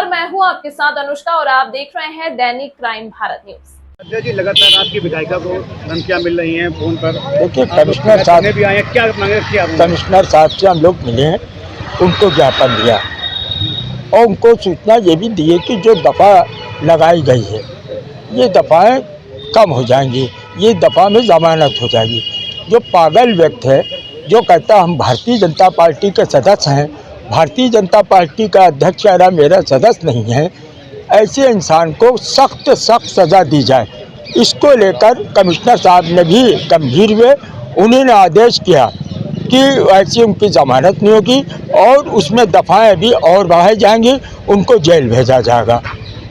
नमस्कार, मैं हूं आपके साथ अनुष्का और आप देख रहे हैं दैनिक क्राइम भारत न्यूज। जी, लगातार आपकी विधायिका को धमकियां मिल रही हैं फोन पर। देखिए, कमिश्नर साहब भी आए, क्या मांगे, क्या कमिश्नर साहब से हम लोग मिले हैं, उनको ज्ञापन दिया और उनको सूचना ये भी दी है कि जो दफ़ा लगाई गई है ये दफ़ाएं कम हो जाएंगी, ये दफ़ा में ज़मानत हो जाएगी। जो पागल व्यक्ति है जो कहता हम भारतीय जनता पार्टी के सदस्य हैं, भारतीय जनता पार्टी का अध्यक्ष या मेरा सदस्य नहीं है, ऐसे इंसान को सख्त सज़ा दी जाए। इसको लेकर कमिश्नर साहब ने भी गंभीर हुए, उन्होंने आदेश किया कि ऐसी उनकी ज़मानत नहीं होगी और उसमें दफ़ाएं भी और बढ़ाई जाएंगी, उनको जेल भेजा जाएगा।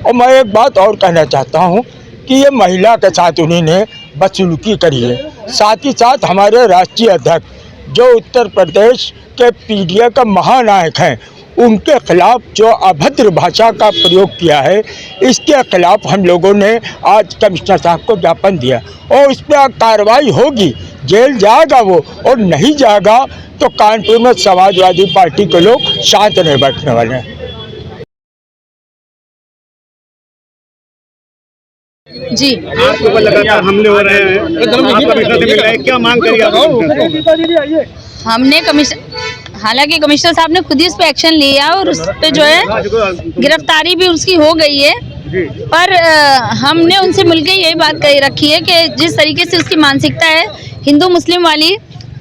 और मैं एक बात और कहना चाहता हूं कि ये महिला के साथ उन्होंने बदसलूकी करी है। साथ ही साथ हमारे राष्ट्रीय अध्यक्ष जो उत्तर प्रदेश के पीडीए का महानायक हैं, उनके खिलाफ जो अभद्र भाषा का प्रयोग किया है, इसके खिलाफ हम लोगों ने आज कमिश्नर साहब को ज्ञापन दिया और इस पर कार्रवाई होगी। जेल जाएगा वो, और नहीं जाएगा तो कानपुर में समाजवादी पार्टी के लोग शांत नहीं बैठने वाले हैं। जी, आपके ऊपर लगातार हमले हो रहे हैं, क्या मांग करिए आप? हमने हालांकि कमिश्नर साहब ने खुद ही इस पे एक्शन लिया और उस पे जो है गिरफ्तारी भी उसकी हो गई है, पर हमने उनसे मिलकर यही बात कही रखी है कि जिस तरीके से उसकी मानसिकता है हिंदू मुस्लिम वाली,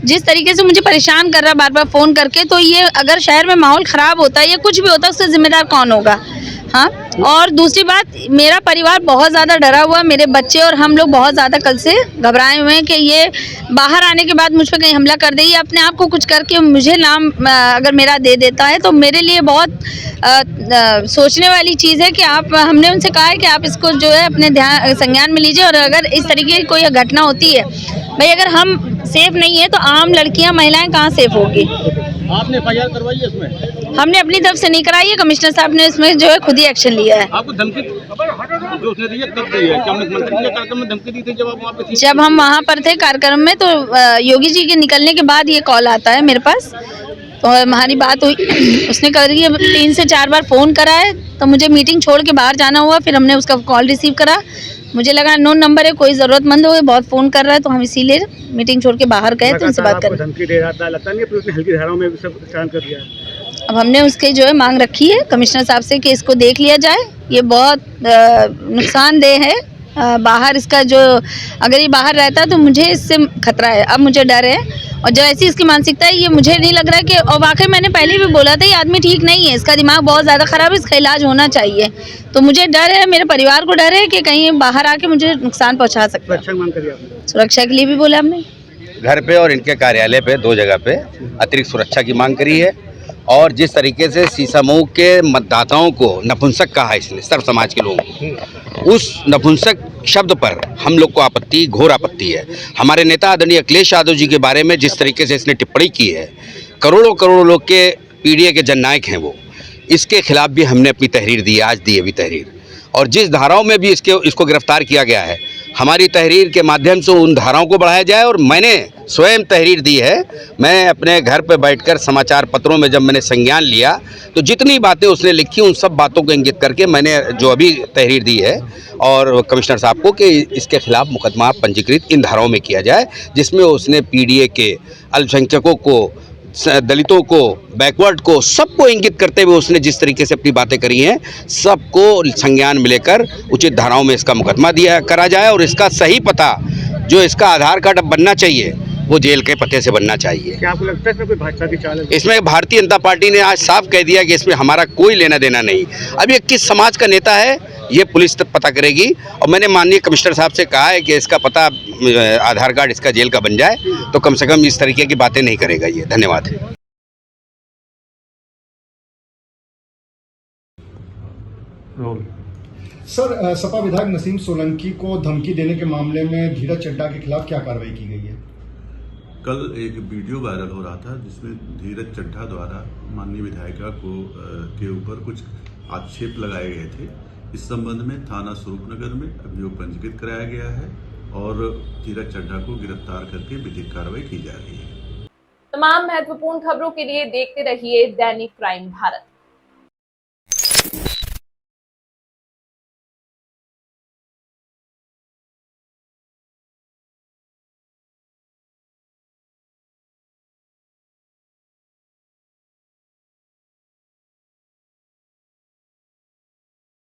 जिस तरीके से मुझे परेशान कर रहा है बार बार फ़ोन करके, तो ये अगर शहर में माहौल ख़राब होता है या कुछ भी होता है उससे जिम्मेदार कौन होगा? हाँ, और दूसरी बात, मेरा परिवार बहुत ज़्यादा डरा हुआ, मेरे बच्चे और हम लोग बहुत ज़्यादा कल से घबराए हुए हैं कि ये बाहर आने के बाद मुझ पर कहीं हमला कर दे, ये अपने आप को कुछ करके मुझे नाम अगर मेरा दे देता है तो मेरे लिए बहुत सोचने वाली चीज़ है कि हमने उनसे कहा है कि आप इसको जो है अपने संज्ञान में लीजिए, और अगर इस तरीके की कोई घटना होती है, भाई अगर हम सेफ नहीं है तो आम लड़कियां महिलाएं कहाँ सेफ होगी? आपने एफआईआर करवाई है इसमें? हमने अपनी तरफ से नहीं कराई है, कमिश्नर साहब ने इसमें जो है खुद ही एक्शन लिया है। आपको धमकी जो उसने दी है कब दी है? क्या मंत्री के कार्यक्रम में धमकी दी थी जब आप वहाँ पे थी? जब हम वहाँ पर थे कार्यक्रम में, तो योगी जी के निकलने के बाद ये कॉल आता है मेरे पास, तो हमारी बात हुई, उसने करी 3 से 4 बार फ़ोन करा है, तो मुझे मीटिंग छोड़ के बाहर जाना हुआ, फिर हमने उसका कॉल रिसीव करा, मुझे लगा नोन नंबर है, कोई ज़रूरतमंद हो, बहुत फ़ोन कर रहा है, तो हम इसीलिए मीटिंग छोड़ के बाहर गए तो उनसे बात करें। धमकी दे रहा था, लगता नहीं है उसने हल्की धाराओं में सब काम कर दिया है। अब हमने उसके जो है मांग रखी है कमिश्नर साहब से कि इसको देख लिया जाए, ये बहुत नुकसानदेह है। बाहर इसका जो, अगर ये बाहर रहता है तो मुझे इससे खतरा है, अब मुझे डर है, और जो ऐसी इसकी मानसिकता है ये मुझे नहीं लग रहा है कि, और वाकई मैंने पहले भी बोला था ये आदमी ठीक नहीं है, इसका दिमाग बहुत ज़्यादा ख़राब है, इसका इलाज होना चाहिए। तो मुझे डर है, मेरे परिवार को डर है कि कहीं बाहर आके मुझे नुकसान पहुँचा सकता है। सुरक्षा के लिए भी बोला हमने, घर पे और इनके कार्यालय पे 2 जगह पे अतिरिक्त सुरक्षा की मांग करी है, और जिस तरीके से समूह के मतदाताओं को नपुंसक कहा है इसने, सर्व समाज के लोगों, उस नपुंसक शब्द पर हम लोग को आपत्ति, घोर आपत्ति है। हमारे नेता आदरणीय अखिलेश यादव जी के बारे में जिस तरीके से इसने टिप्पणी की है, करोड़ों लोग के पीडीए के जननायक हैं वो, इसके खिलाफ भी हमने अपनी तहरीर दी है, आज दी अभी तहरीर, और जिस धाराओं में भी इसको गिरफ्तार किया गया है, हमारी तहरीर के माध्यम से उन धाराओं को बढ़ाया जाए। और मैंने स्वयं तहरीर दी है, मैं अपने घर पर बैठकर समाचार पत्रों में जब मैंने संज्ञान लिया तो जितनी बातें उसने लिखी उन सब बातों को इंगित करके मैंने जो अभी तहरीर दी है, और कमिश्नर साहब को कि इसके खिलाफ मुकदमा पंजीकृत इन धाराओं में किया जाए, जिसमें उसने पीडीए के अल्पसंख्यकों को, दलितों को, बैकवर्ड को, सबको इंगित करते हुए उसने जिस तरीके से अपनी बातें करी हैं, सबको संज्ञान में लेकर उचित धाराओं में इसका मुकदमा करा जाए, और इसका सही पता जो इसका आधार कार्ड अब बनना चाहिए वो जेल के पते से बनना चाहिए। क्या आपको लगता है इसमें कोई भाजपा की चाल है? इसमें भारतीय जनता पार्टी ने आज साफ कह दिया कि इसमें हमारा कोई लेना देना नहीं। अब ये किस समाज का नेता है ये पुलिस तक पता करेगी, और मैंने माननीय कमिश्नर साहब से कहा है कि इसका पता आधार कार्ड इसका जेल का बन जाए तो कम से कम इस तरीके की बातें नहीं करेगा ये। धन्यवाद। सर, सपा विधायक नसीम सोलंकी को धमकी देने के मामले में धीरज चड्ढा के खिलाफ क्या कार्रवाई की गई है? कल एक वीडियो वायरल हो रहा था जिसमें धीरज चड्ढा द्वारा माननीय विधायिका के ऊपर कुछ आक्षेप लगाए गए थे। इस संबंध में थाना स्वरूपनगर में अभियोग पंजीकृत कराया गया है और धीरज चड्ढा को गिरफ्तार करके विधिक कार्रवाई की जा रही है। तमाम महत्वपूर्ण खबरों के लिए देखते रहिए दैनिक क्राइम भारत।